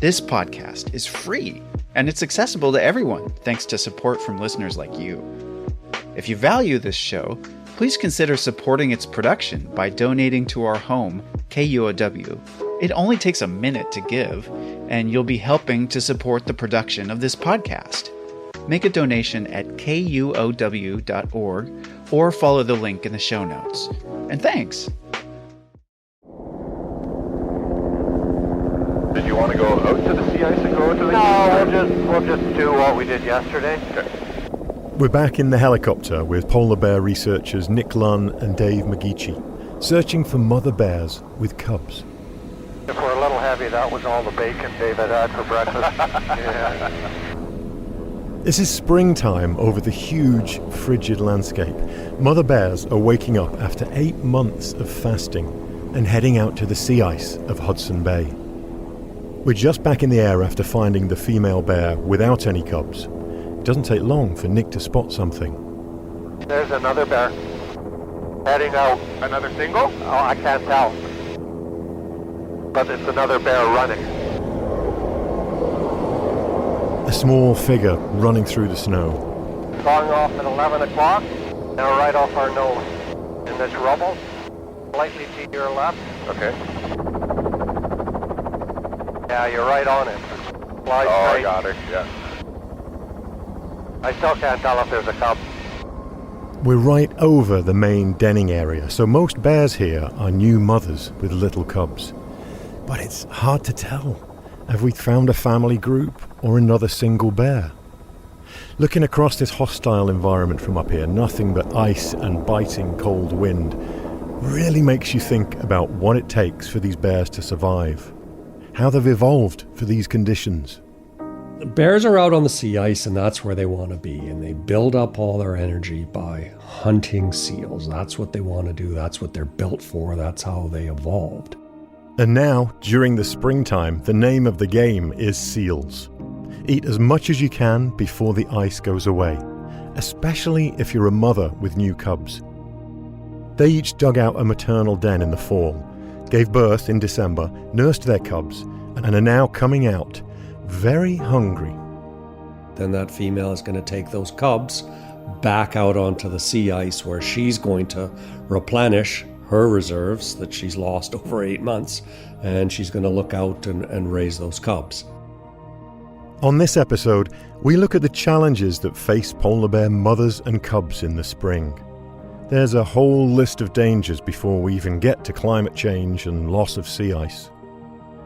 This podcast is free, and it's accessible to everyone thanks to support from listeners like you. If you value this show, please consider supporting its production by donating to our home, KUOW. It only takes a minute to give, and you'll be helping to support the production of this podcast. Make a donation at KUOW.org or follow the link in the show notes. And thanks! Did you want to go out to the sea ice and go to the... No, we'll just do what we did yesterday. Okay. We're back in the helicopter with polar bear researchers Nick Lunn and Dave McGeachy, searching for mother bears with cubs. If we're a little heavy, that was all the bacon David had for breakfast. Yeah. This is springtime over the huge, frigid landscape. Mother bears are waking up after 8 months of fasting and heading out to the sea ice of Hudson Bay. We're just back in the air after finding the female bear without any cubs. It doesn't take long for Nick to spot something. There's another bear heading out. Another single? Oh, I can't tell. But it's another bear running. A small figure running through the snow. Going off at 11 o'clock. Now right off our nose. In this rubble. Slightly to your left. Okay. Yeah, you're right on it. Fly I straight. got her, yeah. I still can't tell if there's a cub. We're right over the main denning area, so most bears here are new mothers with little cubs. But it's hard to tell. Have we found a family group or another single bear? Looking across this hostile environment from up here, nothing but ice and biting cold wind really makes you think about what it takes for these bears to survive, how they've evolved for these conditions. Bears are out on the sea ice, and that's where they want to be, and they build up all their energy by hunting seals. That's what they want to do. That's what they're built for. That's how they evolved. And now, during the springtime, the name of the game is seals. Eat as much as you can before the ice goes away, especially if you're a mother with new cubs. They each dug out a maternal den in the fall, gave birth in December, nursed their cubs, and are now coming out very hungry. Then that female is going to take those cubs back out onto the sea ice, where she's going to replenish her reserves that she's lost over 8 months, and she's going to look out and raise those cubs. On this episode, we look at the challenges that face polar bear mothers and cubs in the spring. There's a whole list of dangers before we even get to climate change and loss of sea ice.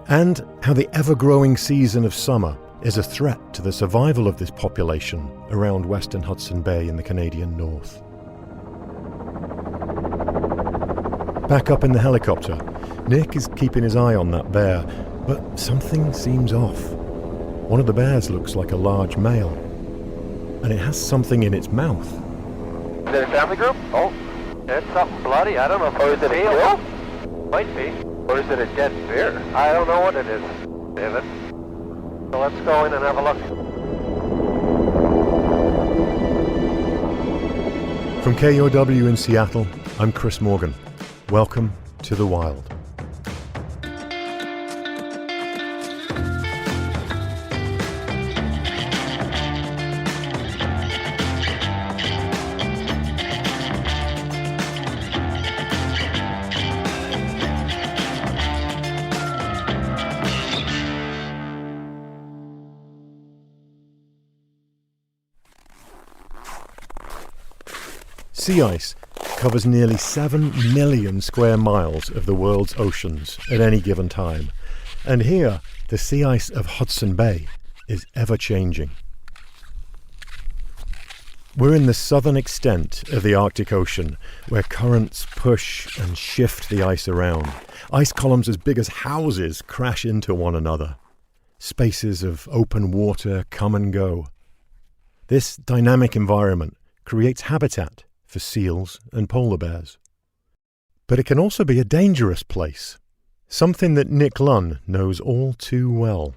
And how the ever-growing season of summer is a threat to the survival of this population around Western Hudson Bay in the Canadian North. Back up in the helicopter, Nick is keeping his eye on that bear, but something seems off. One of the bears looks like a large male, and it has something in its mouth. Is it a family group? Oh, it's something bloody. I don't know if it's a seal. Might be. Or is it a dead bear? I don't know what it is, David. So let's go in and have a look. From KUOW in Seattle, I'm Chris Morgan. Welcome to the Wild. Sea ice covers nearly 7 million square miles of the world's oceans at any given time. And here, the sea ice of Hudson Bay is ever-changing. We're in the southern extent of the Arctic Ocean, where currents push and shift the ice around. Ice columns as big as houses crash into one another. Spaces of open water come and go. This dynamic environment creates habitat for seals and polar bears. But it can also be a dangerous place, something that Nick Lunn knows all too well.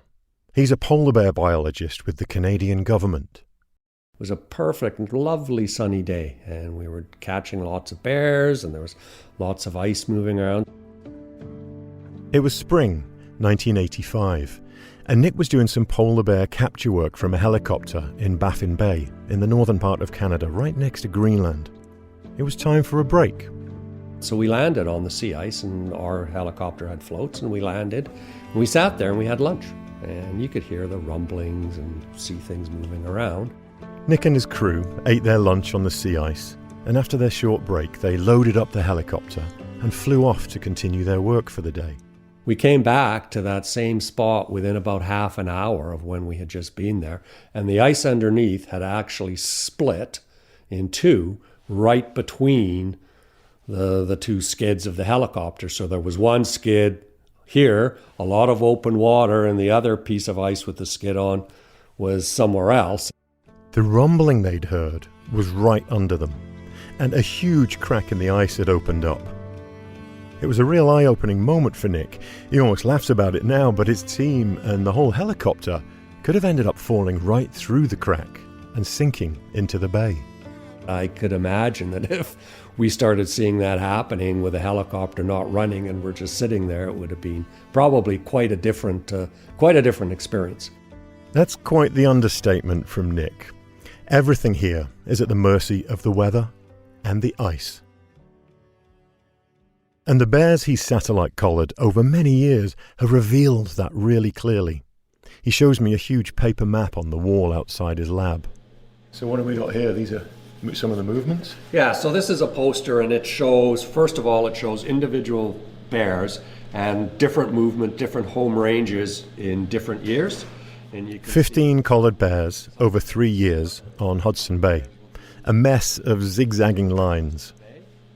He's a polar bear biologist with the Canadian government. It was a perfect, lovely sunny day, and we were catching lots of bears, and there was lots of ice moving around. It was spring, 1985, And Nick was doing some polar bear capture work from a helicopter in Baffin Bay, in the northern part of Canada, right next to Greenland. It was time for a break. So we landed on the sea ice, and our helicopter had floats, and we landed. And we sat there and we had lunch. And you could hear the rumblings and see things moving around. Nick and his crew ate their lunch on the sea ice, and after their short break, they loaded up the helicopter and flew off to continue their work for the day. We came back to that same spot within about half an hour of when we had just been there, and the ice underneath had actually split in two right between the two skids of the helicopter. So there was one skid here, a lot of open water, and the other piece of ice with the skid on was somewhere else. The rumbling they'd heard was right under them, and a huge crack in the ice had opened up. It was a real eye-opening moment for Nick. He almost laughs about it now, but his team and the whole helicopter could have ended up falling right through the crack and sinking into the bay. I could imagine that if we started seeing that happening with a helicopter not running and we're just sitting there, it would have been probably quite a different experience. That's quite the understatement from Nick. Everything here is at the mercy of the weather and the ice. And the bears he satellite collared over many years have revealed that really clearly. He shows me a huge paper map on the wall outside his lab. So what have we got here? These are some of the movements? Yeah, so this is a poster, and it shows, first of all, it shows individual bears and different movement, different home ranges in different years. And you can 15 collared bears over 3 years on Hudson Bay. A mess of zigzagging lines.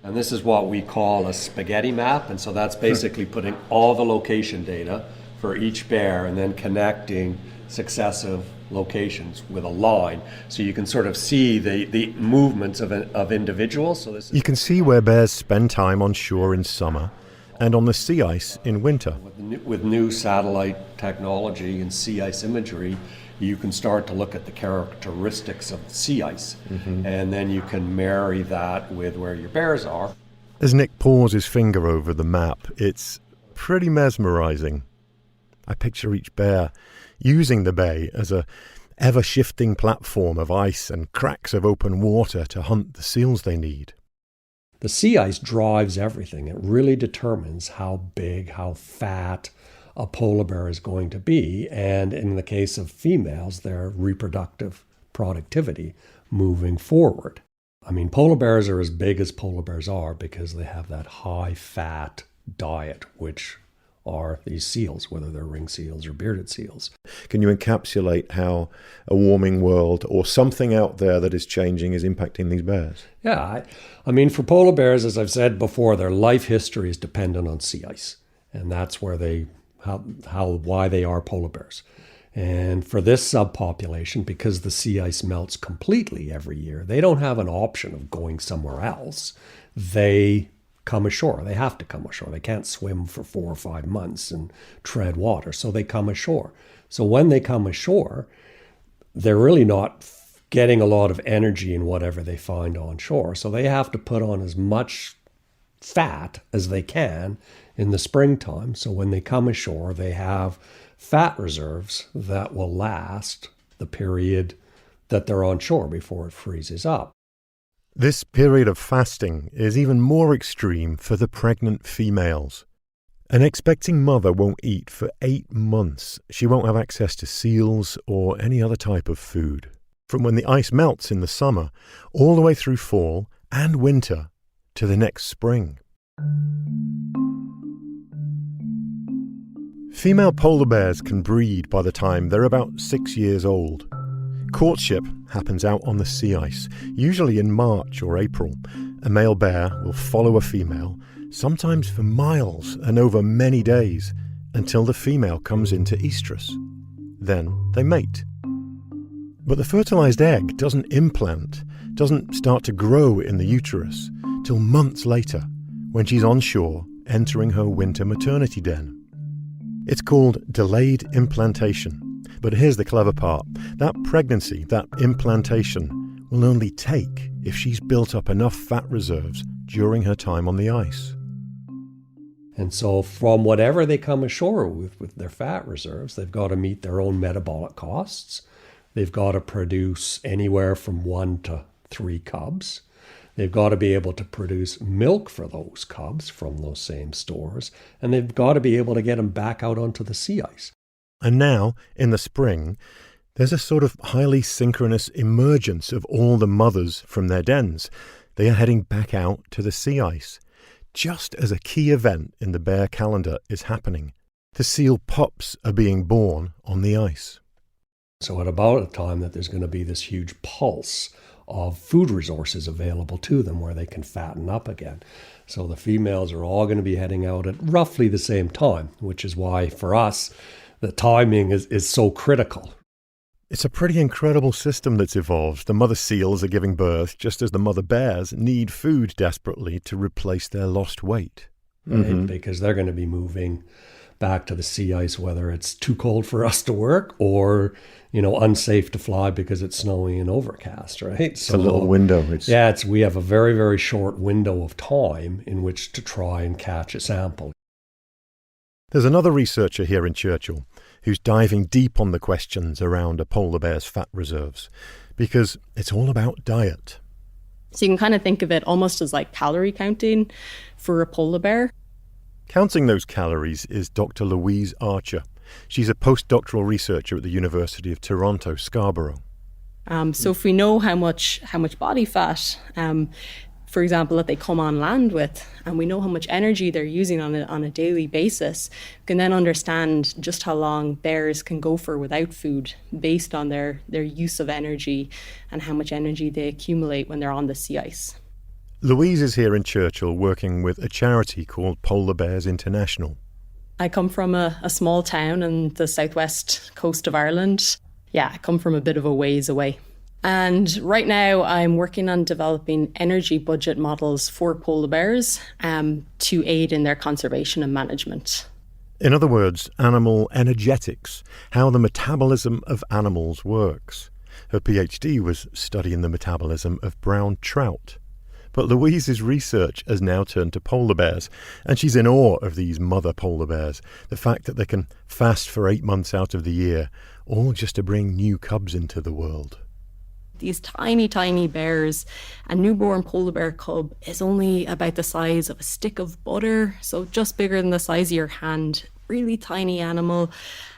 And this is what we call a spaghetti map, and so that's basically putting all the location data for each bear and then connecting successive locations with a line, so you can sort of see the movements of individuals. So this is, you can see where bears spend time on shore in summer and on the sea ice in winter. With new satellite technology and sea ice imagery, you can start to look at the characteristics of the sea ice, and then you can marry that with where your bears are. As Nick paws his finger over the map, it's pretty mesmerizing. I picture each bear using the bay as a ever-shifting platform of ice and cracks of open water to hunt the seals they need. The sea ice drives everything. It really determines how big, how fat a polar bear is going to be, and in the case of females, their reproductive productivity moving forward. I mean, polar bears are as big as polar bears are because they have that high-fat diet, which are these seals, whether they're ring seals or bearded seals. Can you encapsulate how a warming world or something out there that is changing is impacting these bears? Yeah, I mean, for polar bears, as I've said before, their life history is dependent on sea ice, and that's where why they are polar bears. And for this subpopulation, because the sea ice melts completely every year, they don't have an option of going somewhere else. They come ashore. They have to come ashore. They can't swim for 4 or 5 months and tread water, so they come ashore. So when they come ashore, they're really not getting a lot of energy in whatever they find on shore. So they have to put on as much fat as they can in the springtime. So when they come ashore, they have fat reserves that will last the period that they're on shore before it freezes up. This period of fasting is even more extreme for the pregnant females. An expecting mother won't eat for 8 months. She won't have access to seals or any other type of food. From when the ice melts in the summer, all the way through fall and winter to the next spring. Female polar bears can breed by the time they're about 6 years old. Courtship happens out on the sea ice, usually in March or April. A male bear will follow a female, sometimes for miles and over many days, until the female comes into estrus. Then they mate. But the fertilized egg doesn't implant, doesn't start to grow in the uterus, till months later, when she's on shore entering her winter maternity den. It's called delayed implantation. But here's the clever part. That pregnancy, that implantation, will only take if she's built up enough fat reserves during her time on the ice. And so from whatever they come ashore with their fat reserves, they've got to meet their own metabolic costs. They've got to produce anywhere from 1 to 3 cubs. They've got to be able to produce milk for those cubs from those same stores. And they've got to be able to get them back out onto the sea ice. And now, in the spring, there's a sort of highly synchronous emergence of all the mothers from their dens. They are heading back out to the sea ice, just as a key event in the bear calendar is happening. The seal pups are being born on the ice. So at about a time that there's going to be this huge pulse of food resources available to them where they can fatten up again. So the females are all going to be heading out at roughly the same time, which is why for us, the timing is so critical. It's a pretty incredible system that's evolved. The mother seals are giving birth just as the mother bears need food desperately to replace their lost weight. Right? Because they're going to be moving back to the sea ice, whether it's too cold for us to work or, unsafe to fly because it's snowy and overcast, right? It's a little window. We have a very, very short window of time in which to try and catch a sample. There's another researcher here in Churchill who's diving deep on the questions around a polar bear's fat reserves, because it's all about diet. So you can kind of think of it almost as like calorie counting for a polar bear. Counting those calories is Dr. Louise Archer. She's a postdoctoral researcher at the University of Toronto, Scarborough. So if we know how much body fat, for example, that they come on land with, and we know how much energy they're using on a daily basis, we can then understand just how long bears can go for without food based on their use of energy and how much energy they accumulate when they're on the sea ice. Louise is here in Churchill working with a charity called Polar Bears International. I come from a small town on the southwest coast of Ireland. Yeah, I come from a bit of a ways away. And right now I'm working on developing energy budget models for polar bears to aid in their conservation and management. In other words, animal energetics, how the metabolism of animals works. Her PhD was studying the metabolism of brown trout. But Louise's research has now turned to polar bears, and she's in awe of these mother polar bears, the fact that they can fast for 8 months out of the year, all just to bring new cubs into the world. These tiny, tiny bears, a newborn polar bear cub is only about the size of a stick of butter, so just bigger than the size of your hand. Really tiny animal,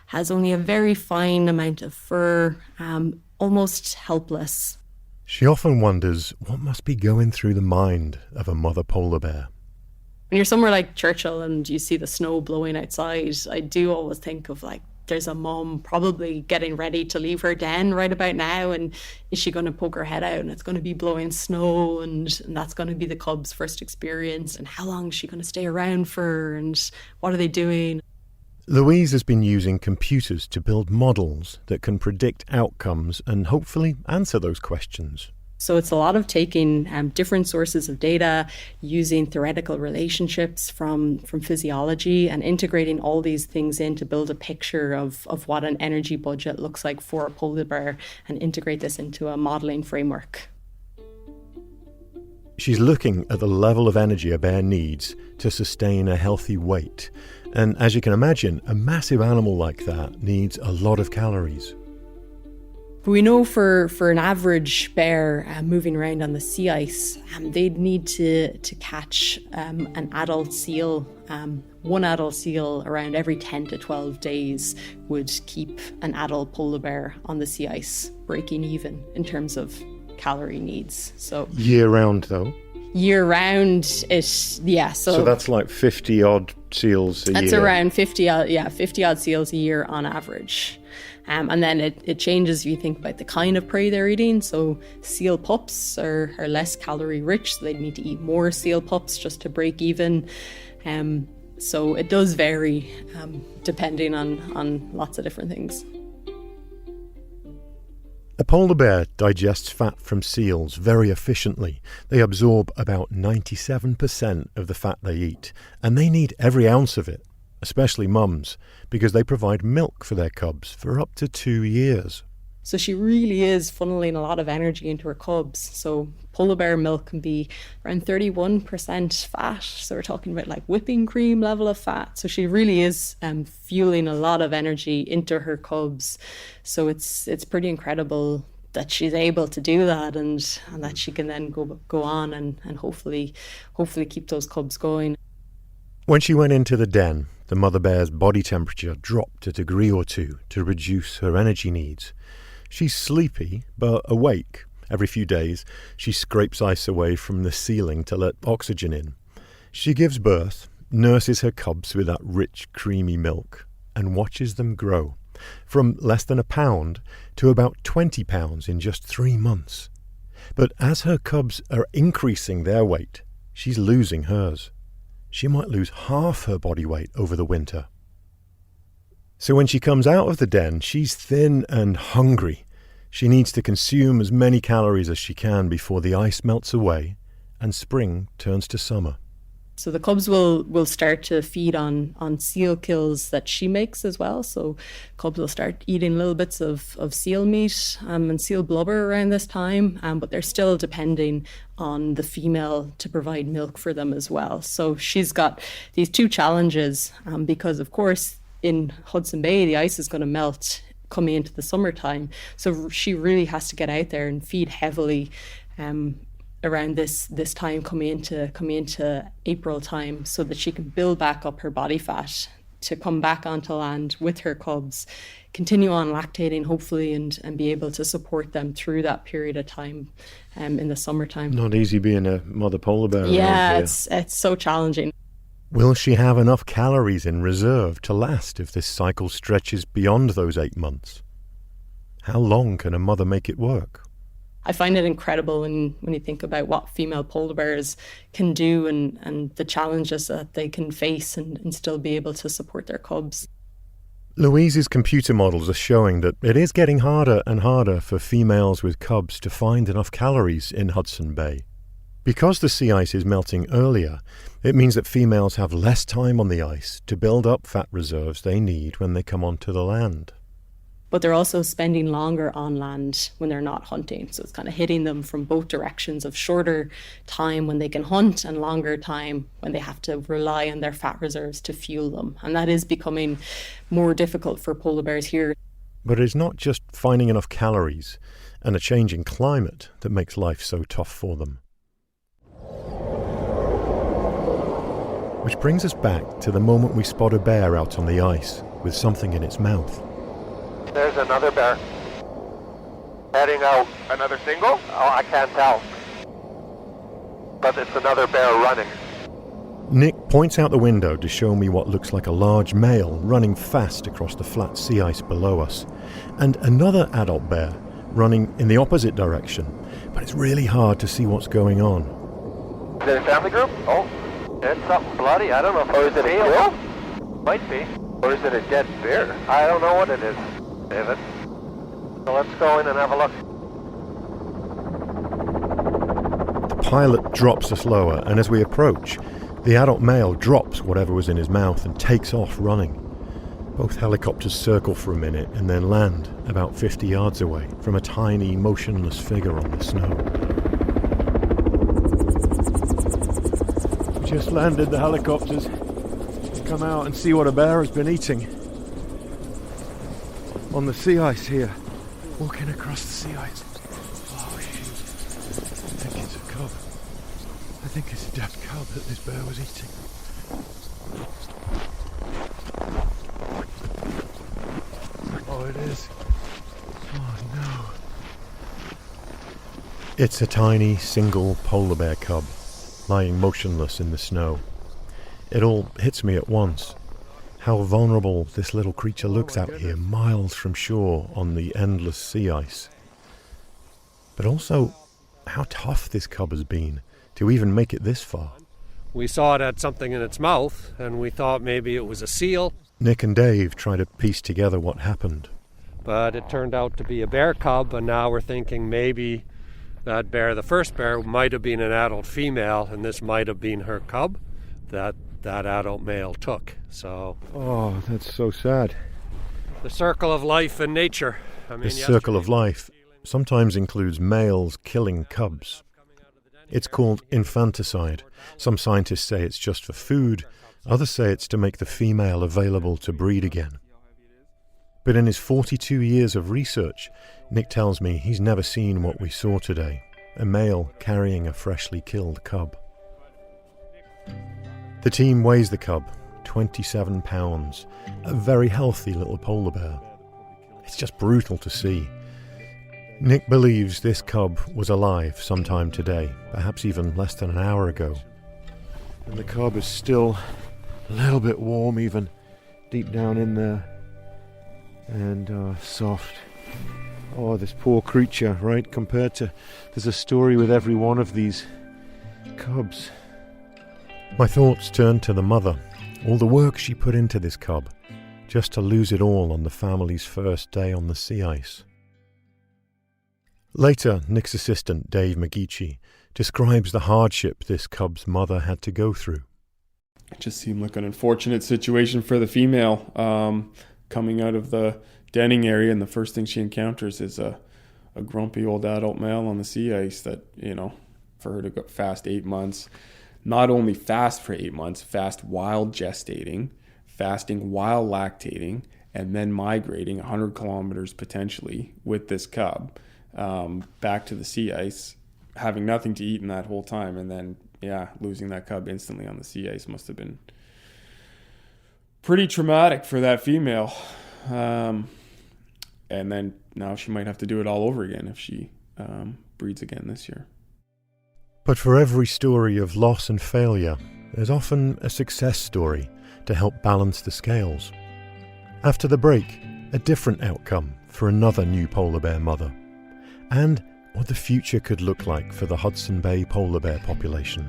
has only a very fine amount of fur, almost helpless. She often wonders what must be going through the mind of a mother polar bear. When you're somewhere like Churchill and you see the snow blowing outside, I do always think of there's a mum probably getting ready to leave her den right about now, and is she going to poke her head out and it's going to be blowing snow and that's going to be the cub's first experience, and how long is she going to stay around for and what are they doing? Louise has been using computers to build models that can predict outcomes and hopefully answer those questions. So it's a lot of taking different sources of data, using theoretical relationships from physiology and integrating all these things in to build a picture of what an energy budget looks like for a polar bear and integrate this into a modelling framework. She's looking at the level of energy a bear needs to sustain a healthy weight. And as you can imagine, a massive animal like that needs a lot of calories. But we know for an average bear moving around on the sea ice, they'd need to catch an adult seal. One adult seal around every 10 to 12 days would keep an adult polar bear on the sea ice, breaking even in terms of calorie needs. So year round, though? Year round, yeah. So that's like 50 odd seals a year. That's around 50 odd seals a year on average. And then it changes if you think about the kind of prey they're eating. So seal pups are less calorie rich, so they'd need to eat more seal pups just to break even. So it does vary depending on lots of different things. A polar bear digests fat from seals very efficiently. They absorb about 97% of the fat they eat, and they need every ounce of it, especially mums, because they provide milk for their cubs for up to 2 years. So she really is funneling a lot of energy into her cubs. So polar bear milk can be around 31% fat. So we're talking about like whipping cream level of fat. So she really is fueling a lot of energy into her cubs. So it's pretty incredible that she's able to do that, and that she can then go on and hopefully keep those cubs going. When she went into the den, the mother bear's body temperature dropped a degree or two to reduce her energy needs. She's sleepy, but awake. Every few days, she scrapes ice away from the ceiling to let oxygen in. She gives birth, nurses her cubs with that rich, creamy milk, and watches them grow, from less than a pound to about 20 pounds in just 3 months. But as her cubs are increasing their weight, she's losing hers. She might lose half her body weight over the winter. So when she comes out of the den, she's thin and hungry. She needs to consume as many calories as she can before the ice melts away and spring turns to summer. So the cubs will start to feed on seal kills that she makes as well. So cubs will start eating little bits of seal meat and seal blubber around this time, but they're still depending on the female to provide milk for them as well. So she's got these two challenges because, of course, in Hudson Bay, the ice is going to melt coming into the summertime. So she really has to get out there and feed heavily around this time coming into April time, so that she can build back up her body fat to come back onto land with her cubs, continue on lactating hopefully, and be able to support them through that period of time in the summertime. Not easy being a mother polar bear. Yeah, it's so challenging. Will she have enough calories in reserve to last if this cycle stretches beyond those 8 months? How long can a mother make it work? I find it incredible when you think about what female polar bears can do and the challenges that they can face and still be able to support their cubs. Louise's computer models are showing that it is getting harder and harder for females with cubs to find enough calories in Hudson Bay. Because the sea ice is melting earlier, it means that females have less time on the ice to build up fat reserves they need when they come onto the land. But they're also spending longer on land when they're not hunting. So it's kind of hitting them from both directions of shorter time when they can hunt and longer time when they have to rely on their fat reserves to fuel them. And that is becoming more difficult for polar bears here. But it's not just finding enough calories and a changing climate that makes life so tough for them. Which brings us back to the moment we spot a bear out on the ice with something in its mouth. There's another bear heading out. Another single? Oh, I can't tell. But it's another bear running. Nick points out the window to show me what looks like a large male running fast across the flat sea ice below us, and another adult bear running in the opposite direction, but it's really hard to see what's going on. Is it a family group? Oh, it's something bloody. I don't know. Oh, is it a kill? Might be. Or is it a dead bear? I don't know what it is, David. So let's go in and have a look. The pilot drops us lower, and as we approach, the adult male drops whatever was in his mouth and takes off running. Both helicopters circle for a minute and then land about 50 yards away from a tiny, motionless figure on the snow. We just landed the helicopters. Come out and see what a bear has been eating. On the sea ice here. Walking across the sea ice. Oh, shoot. I think it's a cub. I think it's a dead cub that this bear was eating. Oh, it is. Oh, no. It's a tiny, single polar bear cub, lying motionless in the snow. It all hits me at once. How vulnerable this little creature looks out here, miles from shore on the endless sea ice. But also, how tough this cub has been to even make it this far. We saw it had something in its mouth, and we thought maybe it was a seal. Nick and Dave try to piece together what happened. But it turned out to be a bear cub, and now we're thinking maybe that bear, the first bear, might have been an adult female, and this might have been her cub that adult male took. So oh, that's so sad. The circle of life and nature. This circle of life sometimes includes males killing cubs. It's called infanticide. Some scientists say it's just for food, others say it's to make the female available to breed again. But in his 42 years of research, Nick tells me he's never seen what we saw today, a male carrying a freshly killed cub. The team weighs the cub, 27 pounds, a very healthy little polar bear. It's just brutal to see. Nick believes this cub was alive sometime today, perhaps even less than an hour ago. And the cub is still a little bit warm, even deep down in there, and soft. Oh, this poor creature, right? Compared to, there's a story with every one of these cubs. My thoughts turn to the mother, all the work she put into this cub, just to lose it all on the family's first day on the sea ice. Later, Nick's assistant, Dave McGeachy, describes the hardship this cub's mother had to go through. It just seemed like an unfortunate situation for the female, coming out of the denning area, and the first thing she encounters is a grumpy old adult male on the sea ice that, for her to go fast 8 months, not only fast for 8 months, fast while gestating, fasting while lactating, and then migrating 100 kilometers potentially with this cub back to the sea ice, having nothing to eat in that whole time, and then, losing that cub instantly on the sea ice must have been pretty traumatic for that female. And then now she might have to do it all over again if she breeds again this year. But for every story of loss and failure, there's often a success story to help balance the scales. After the break, a different outcome for another new polar bear mother, and what the future could look like for the Hudson Bay polar bear population.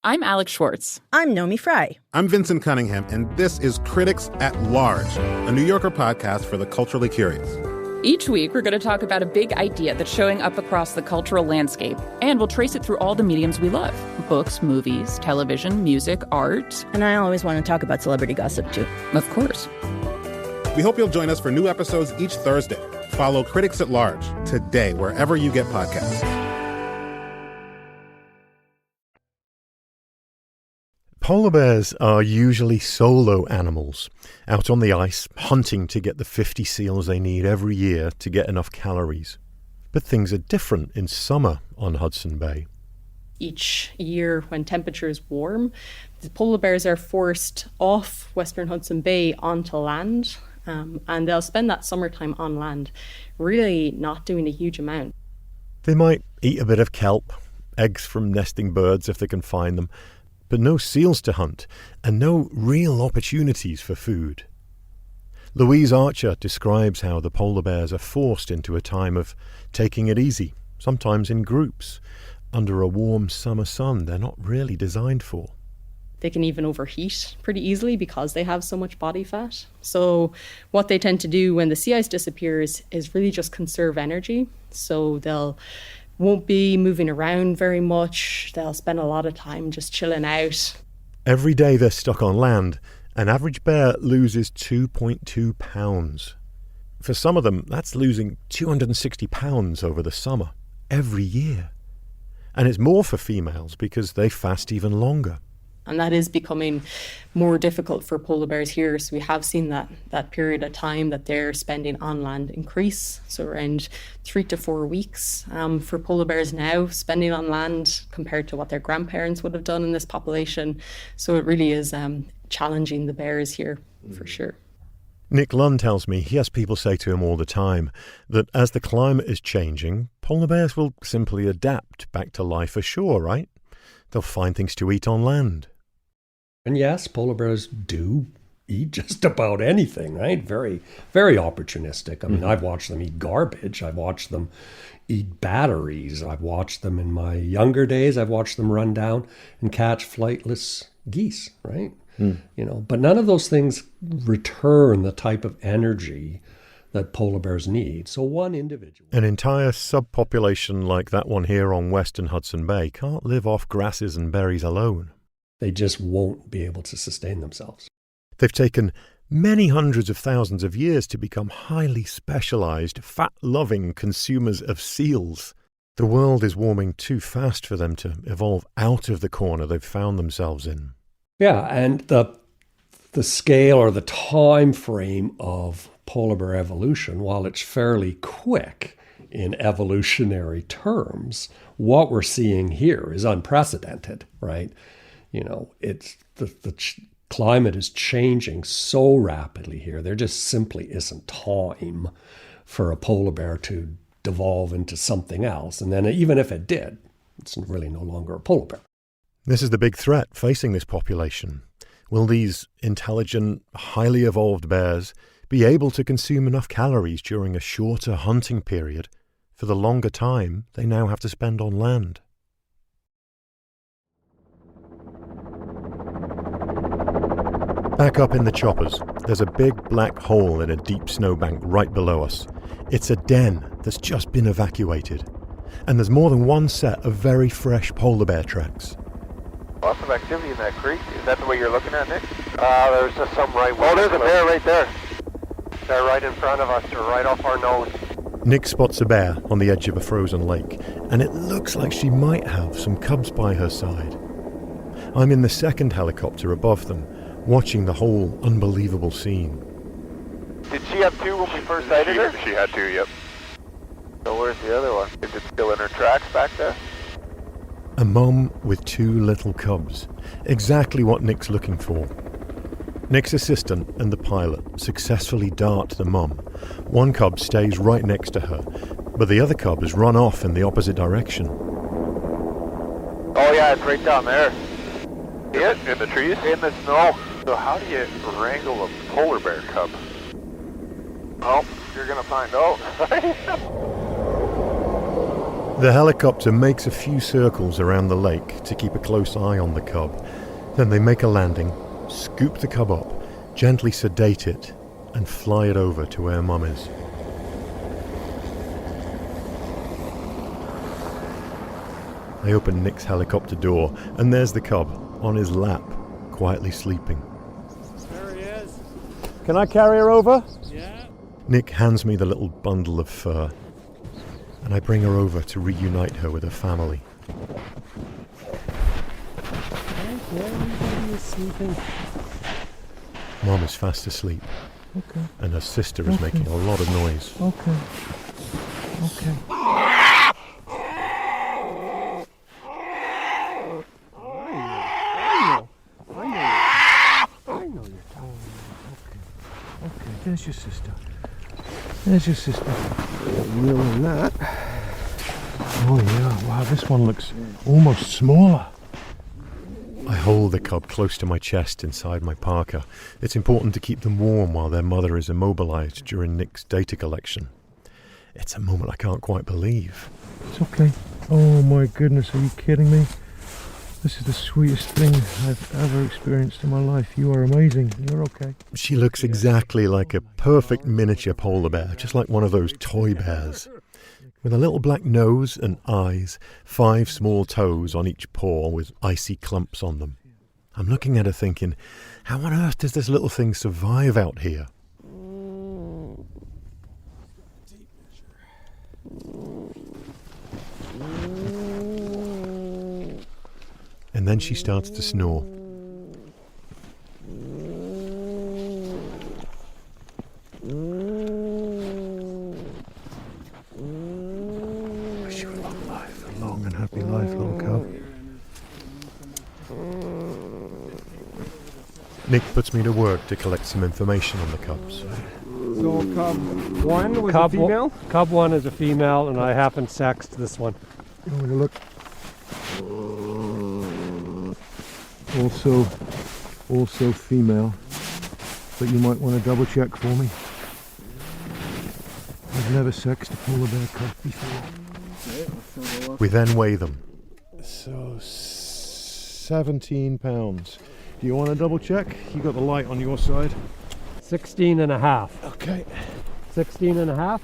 I'm Alex Schwartz. I'm Nomi Fry. I'm Vincent Cunningham, and this is Critics at Large, a New Yorker podcast for the culturally curious. Each week, we're going to talk about a big idea that's showing up across the cultural landscape, and we'll trace it through all the mediums we love: books, movies, television, music, art. And I always want to talk about celebrity gossip, too. Of course. We hope you'll join us for new episodes each Thursday. Follow Critics at Large today, wherever you get podcasts. Polar bears are usually solo animals, out on the ice, hunting to get the 50 seals they need every year to get enough calories. But things are different in summer on Hudson Bay. Each year when temperatures warm, the polar bears are forced off Western Hudson Bay onto land, and they'll spend that summertime on land, really not doing a huge amount. They might eat a bit of kelp, eggs from nesting birds if they can find them, but no seals to hunt, and no real opportunities for food. Louise Archer describes how the polar bears are forced into a time of taking it easy, sometimes in groups, under a warm summer sun they're not really designed for. They can even overheat pretty easily because they have so much body fat. So what they tend to do when the sea ice disappears is really just conserve energy. So they'll won't be moving around very much. They'll spend a lot of time just chilling out. Every day they're stuck on land, an average bear loses 2.2 pounds. For some of them, that's losing 260 pounds over the summer, every year. And it's more for females because they fast even longer. And that is becoming more difficult for polar bears here. So we have seen that period of time that they're spending on land increase. So around 3 to 4 weeks for polar bears now, spending on land compared to what their grandparents would have done in this population. So it really is challenging the bears here, for sure. Nick Lunn tells me he has people say to him all the time that as the climate is changing, polar bears will simply adapt back to life ashore, right? They'll find things to eat on land. And yes, polar bears do eat just about anything, right? Very, very opportunistic. I mean, I've watched them eat garbage. I've watched them eat batteries. I've watched them in my younger days. I've watched them run down and catch flightless geese, right? But none of those things return the type of energy that polar bears need. So one individual. An entire subpopulation like that one here on western Hudson Bay can't live off grasses and berries alone. They just won't be able to sustain themselves. They've taken many hundreds of thousands of years to become highly specialized, fat-loving consumers of seals. The world is warming too fast for them to evolve out of the corner they've found themselves in. Yeah, and the scale or the time frame of polar bear evolution, while it's fairly quick in evolutionary terms, what we're seeing here is unprecedented, right? It's the climate is changing so rapidly here. There just simply isn't time for a polar bear to devolve into something else. And then even if it did, it's really no longer a polar bear. This is the big threat facing this population. Will these intelligent, highly evolved bears be able to consume enough calories during a shorter hunting period for the longer time they now have to spend on land? Back up in the choppers, there's a big black hole in a deep snowbank right below us. It's a den that's just been evacuated. And there's more than one set of very fresh polar bear tracks. Lots of activity in that creek. Is that the way you're looking at, Nick? There's just some right. Oh, there's a bear right there. They're right in front of us. They're right off our nose. Nick spots a bear on the edge of a frozen lake, and it looks like she might have some cubs by her side. I'm in the second helicopter above them, watching the whole unbelievable scene. Did she have two when we first sighted her? She had two, yep. So where's the other one? Is it still in her tracks back there? A mom with two little cubs. Exactly what Nick's looking for. Nick's assistant and the pilot successfully dart the mum. One cub stays right next to her, but the other cub has run off in the opposite direction. Oh yeah, it's right down there. It? In the trees? In the snow. So how do you wrangle a polar bear cub? Oh, you're gonna find out. The helicopter makes a few circles around the lake to keep a close eye on the cub. Then they make a landing, scoop the cub up, gently sedate it, and fly it over to where Mum is. I open Nick's helicopter door, and there's the cub, on his lap, quietly sleeping. There he is. Can I carry her over? Yeah. Nick hands me the little bundle of fur, and I bring her over to reunite her with her family. Everybody is sleeping. Mom is fast asleep. Okay. And her sister is making a lot of noise. Okay. Okay. I know you're telling me. Okay, there's your sister. There's your sister. Real in that. Oh yeah, wow, this one looks almost smaller. I hold the cub close to my chest inside my parka. It's important to keep them warm while their mother is immobilized during Nick's data collection. It's a moment I can't quite believe. It's okay. Oh my goodness, are you kidding me? This is the sweetest thing I've ever experienced in my life. You are amazing. You're okay. She looks exactly like a perfect miniature polar bear, just like one of those toy bears. With a little black nose and eyes, 5 small toes on each paw with icy clumps on them. I'm looking at her thinking, how on earth does this little thing survive out here? And then she starts to snore. Wish you a long life, a long and happy life, little cub. Nick puts me to work to collect some information on the cubs. So cub 1 was a female? Cub 1 is a female, and I haven't sexed this one. You want me to look? Also female, but you might want to double check for me. I've never sexed a polar bear cub before. We then weigh them. So 17 pounds. Do you want to double check? You got the light on your side. 16 and a half. Okay. 16 and a half.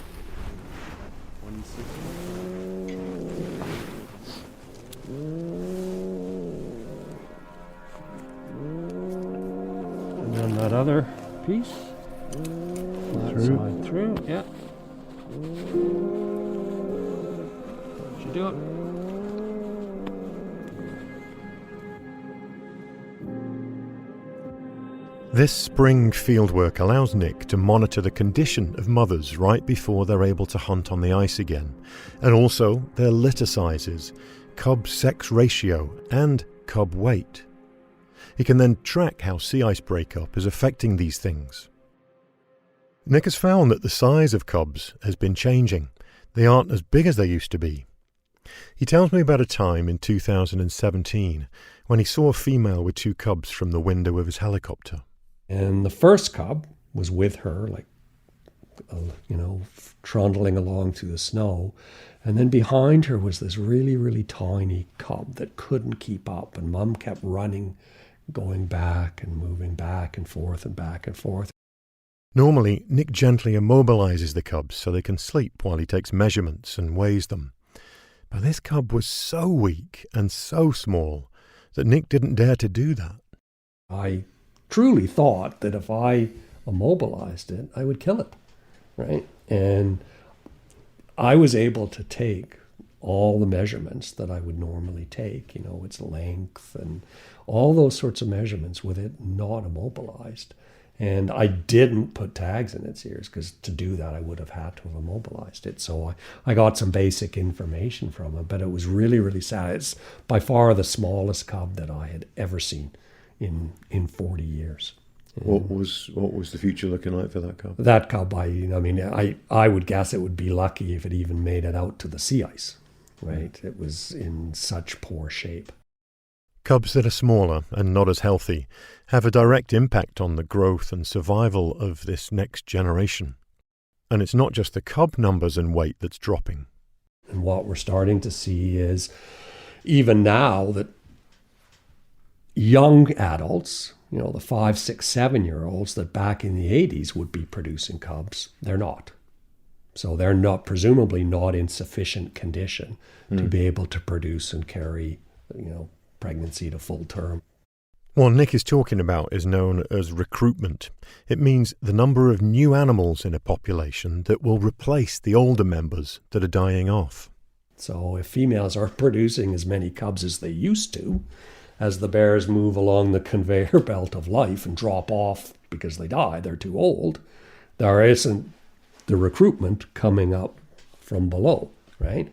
And then that other piece. That side through, yeah. How'd you do it? This spring fieldwork allows Nick to monitor the condition of mothers right before they're able to hunt on the ice again, and also their litter sizes, cub sex ratio, and cub weight. He can then track how sea ice breakup is affecting these things. Nick has found that the size of cubs has been changing. They aren't as big as they used to be. He tells me about a time in 2017 when he saw a female with 2 cubs from the window of his helicopter. And the first cub was with her, like, trundling along through the snow. And then behind her was this really, really tiny cub that couldn't keep up. And Mum kept running, going back and moving back and forth and back and forth. Normally, Nick gently immobilizes the cubs so they can sleep while he takes measurements and weighs them. But this cub was so weak and so small that Nick didn't dare to do that. I truly thought that if I immobilized it, I would kill it, right? And I was able to take all the measurements that I would normally take, its length and all those sorts of measurements with it not immobilized. And I didn't put tags in its ears because to do that, I would have had to have immobilized it. So I got some basic information from it, but it was really, really sad. It's by far the smallest cub that I had ever seen in 40 years. What was the future looking like for that cub? That cub, I would guess it would be lucky if it even made it out to the sea ice, right? It was in such poor shape. Cubs that are smaller and not as healthy have a direct impact on the growth and survival of this next generation. And it's not just the cub numbers and weight that's dropping. And what we're starting to see is, even now, that young adults, the 5, 6, 7-year-olds that back in the 80s would be producing cubs, they're not. So they're not, presumably not in sufficient condition to be able to produce and carry, pregnancy to full term. What Nick is talking about is known as recruitment. It means the number of new animals in a population that will replace the older members that are dying off. So if females aren't producing as many cubs as they used to, as the bears move along the conveyor belt of life and drop off because they die, they're too old, there isn't the recruitment coming up from below, right?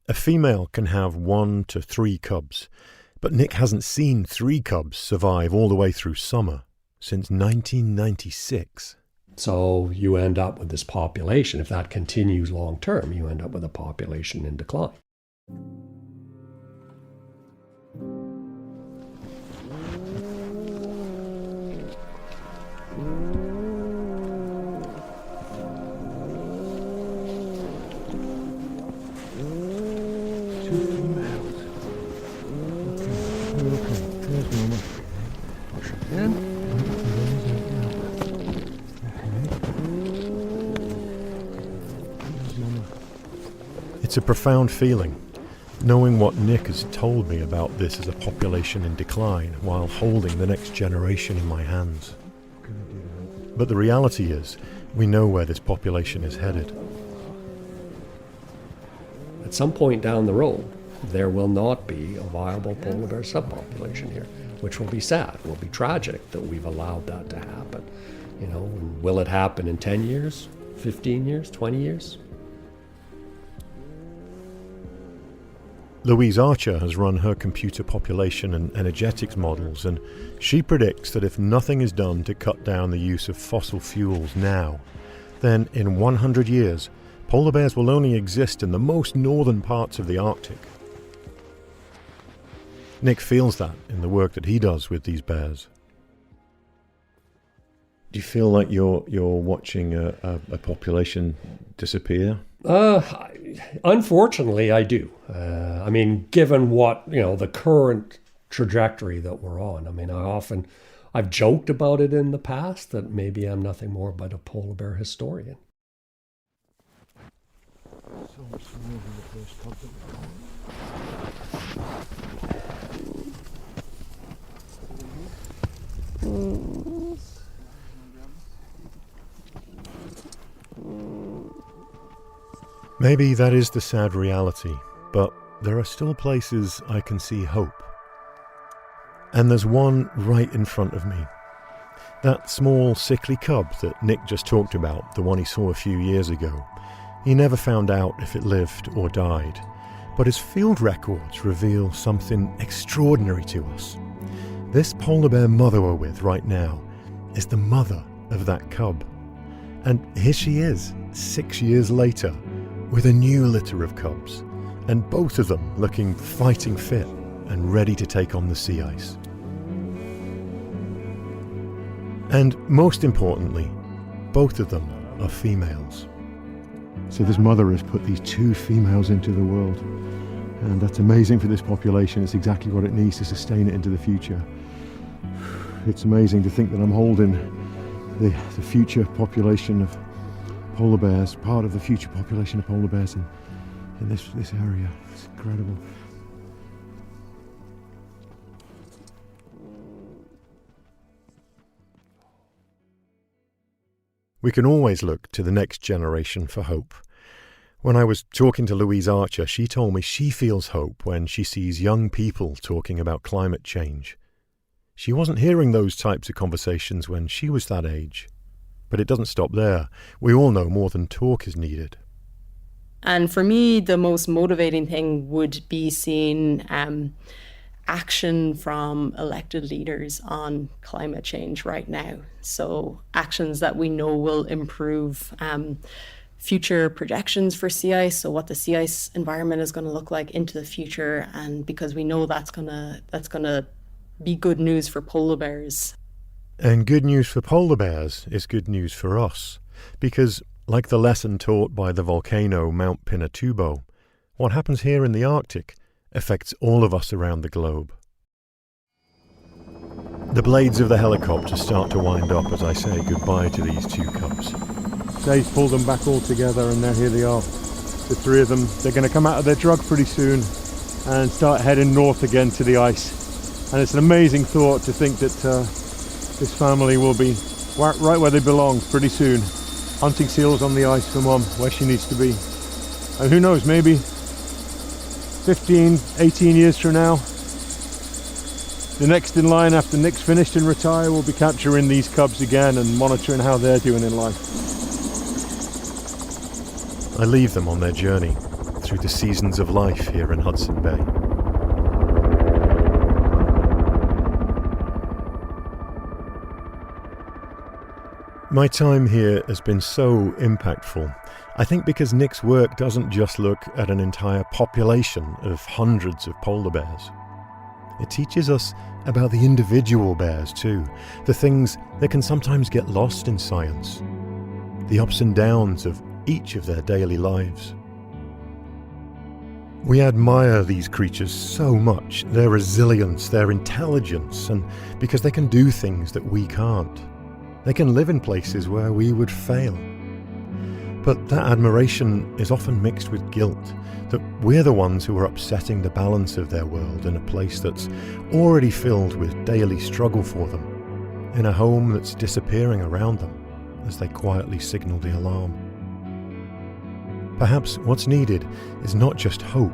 A female can have 1 to 3 cubs, but Nick hasn't seen 3 cubs survive all the way through summer since 1996. So you end up with this population. If that continues long term, you end up with a population in decline. It's a profound feeling, knowing what Nick has told me about this as a population in decline while holding the next generation in my hands. But the reality is, we know where this population is headed. At some point down the road, there will not be a viable polar bear subpopulation here, which will be sad, will be tragic that we've allowed that to happen. And will it happen in 10 years, 15 years, 20 years? Louise Archer has run her computer population and energetics models, and she predicts that if nothing is done to cut down the use of fossil fuels now, then in 100 years, polar bears will only exist in the most northern parts of the Arctic. Nick feels that in the work that he does with these bears. Do you feel like you're watching a population disappear? Unfortunately, I do. Given what, the current trajectory that we're on. I've joked about it in the past that maybe I'm nothing more but a polar bear historian. so much smaller than the first cub that we caught. Maybe that is the sad reality, but there are still places I can see hope. And there's one right in front of me. That small, sickly cub that Nick just talked about, the one he saw a few years ago. He never found out if it lived or died, but his field records reveal something extraordinary to us. This polar bear mother we're with right now is the mother of that cub. And here she is, 6 years later, with a new litter of cubs, and both of them looking fighting fit and ready to take on the sea ice. And most importantly, both of them are females. So this mother has put these 2 females into the world, and that's amazing for this population. It's exactly what it needs to sustain it into the future. It's amazing to think that I'm holding the future population of polar bears, part of the future population of polar bears in this area. It's incredible. We can always look to the next generation for hope. When I was talking to Louise Archer, she told me she feels hope when she sees young people talking about climate change. She wasn't hearing those types of conversations when she was that age. But it doesn't stop there. We all know more than talk is needed. And for me, the most motivating thing would be seeing action from elected leaders on climate change right now. So actions that we know will improve future projections for sea ice, so what the sea ice environment is going to look like into the future, and because we know that's gonna be good news for polar bears. And good news for polar bears is good news for us, because like the lesson taught by the volcano Mount Pinatubo, what happens here in the Arctic affects all of us around the globe. The blades of the helicopter start to wind up as I say goodbye to these 2 cubs. Dave's pulled them back all together, and now here they are, the 3 of them. They're going to come out of their drug pretty soon and start heading north again to the ice. And it's an amazing thought to think that this family will be right where they belong pretty soon, hunting seals on the ice for Mum, where she needs to be. And who knows, maybe 15, 18 years from now, the next in line after Nick's finished and retire will be capturing these cubs again and monitoring how they're doing in life. I leave them on their journey through the seasons of life here in Hudson Bay. My time here has been so impactful, I think because Nick's work doesn't just look at an entire population of hundreds of polar bears. It teaches us about the individual bears too, the things that can sometimes get lost in science, the ups and downs of each of their daily lives. We admire these creatures so much, their resilience, their intelligence, and because they can do things that we can't. They can live in places where we would fail. But that admiration is often mixed with guilt, that we're the ones who are upsetting the balance of their world in a place that's already filled with daily struggle for them, in a home that's disappearing around them as they quietly signal the alarm. Perhaps what's needed is not just hope,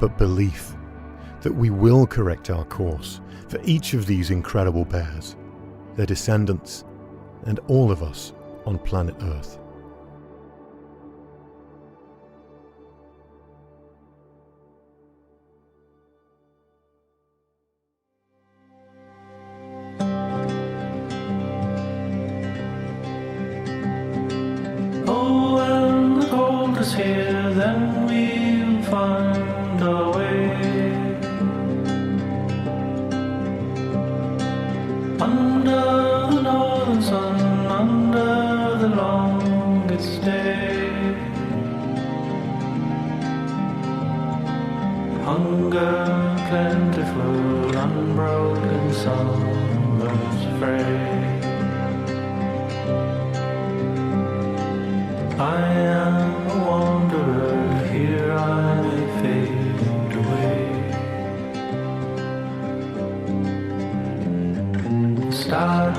but belief that we will correct our course for each of these incredible bears, their descendants, and all of us on planet Earth. Oh, when the cold is here, then we'll find our way under the northern sun, under the longest day. Hunger plentiful, unbroken summers fray. I am a wanderer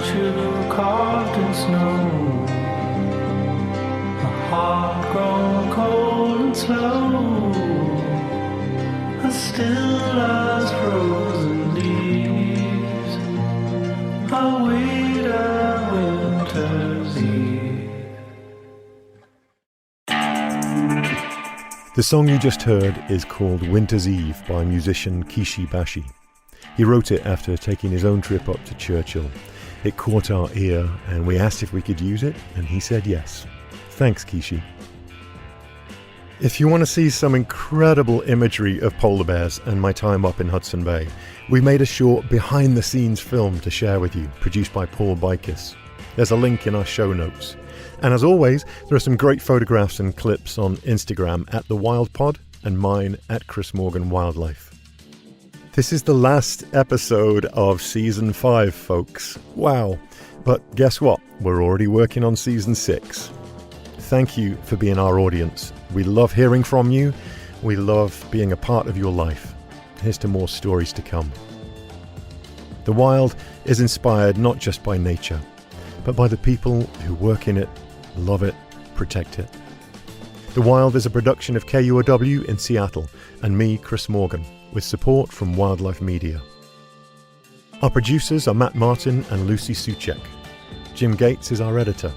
statue carved in snow, a heart grown cold and slow, as still as frozen leaves, I wait at winter's eve. The song you just heard is called Winter's Eve by musician Kishi Bashi. He wrote it after taking his own trip up to Churchill. It caught our ear and we asked if we could use it, and he said yes. Thanks, Kishi. If you want to see some incredible imagery of polar bears and my time up in Hudson Bay, we made a short behind-the-scenes film to share with you, produced by Paul Bikis. There's a link in our show notes. And as always, there are some great photographs and clips on Instagram at The Wild Pod and mine at Chris Morgan Wildlife. This is the last episode of Season 5, folks. Wow. But guess what? We're already working on Season 6. Thank you for being our audience. We love hearing from you. We love being a part of your life. Here's to more stories to come. The Wild is inspired not just by nature, but by the people who work in it, love it, protect it. The Wild is a production of KUOW in Seattle and me, Chris Morgan, with support from Wildlife Media. Our producers are Matt Martin and Lucy Suchek. Jim Gates is our editor.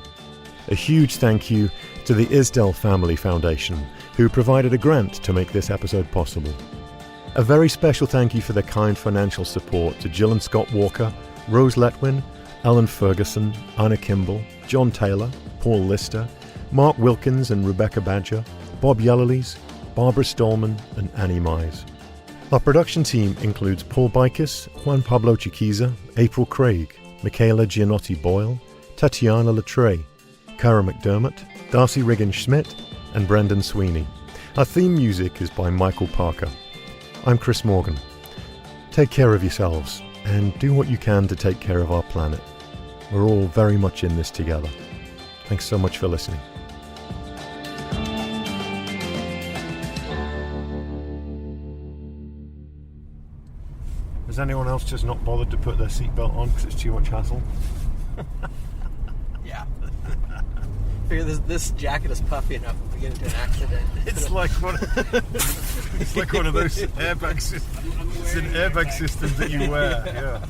A huge thank you to the Isdell Family Foundation, who provided a grant to make this episode possible. A very special thank you for their kind financial support to Jill and Scott Walker, Rose Letwin, Alan Ferguson, Anna Kimball, John Taylor, Paul Lister, Mark Wilkins and Rebecca Badger, Bob Yellowlees, Barbara Stallman and Annie Mize. Our production team includes Paul Bikis, Juan Pablo Chiquiza, April Craig, Michaela Gianotti-Boyle, Tatiana Latre, Cara McDermott, Darcy Riggin-Schmidt and Brendan Sweeney. Our theme music is by Michael Parker. I'm Chris Morgan. Take care of yourselves and do what you can to take care of our planet. We're all very much in this together. Thanks so much for listening. Has anyone else just not bothered to put their seatbelt on because it's too much hassle? Yeah. Figure this jacket is puffy enough if we get into an accident. It's like one of those airbag systems that you wear. Yeah.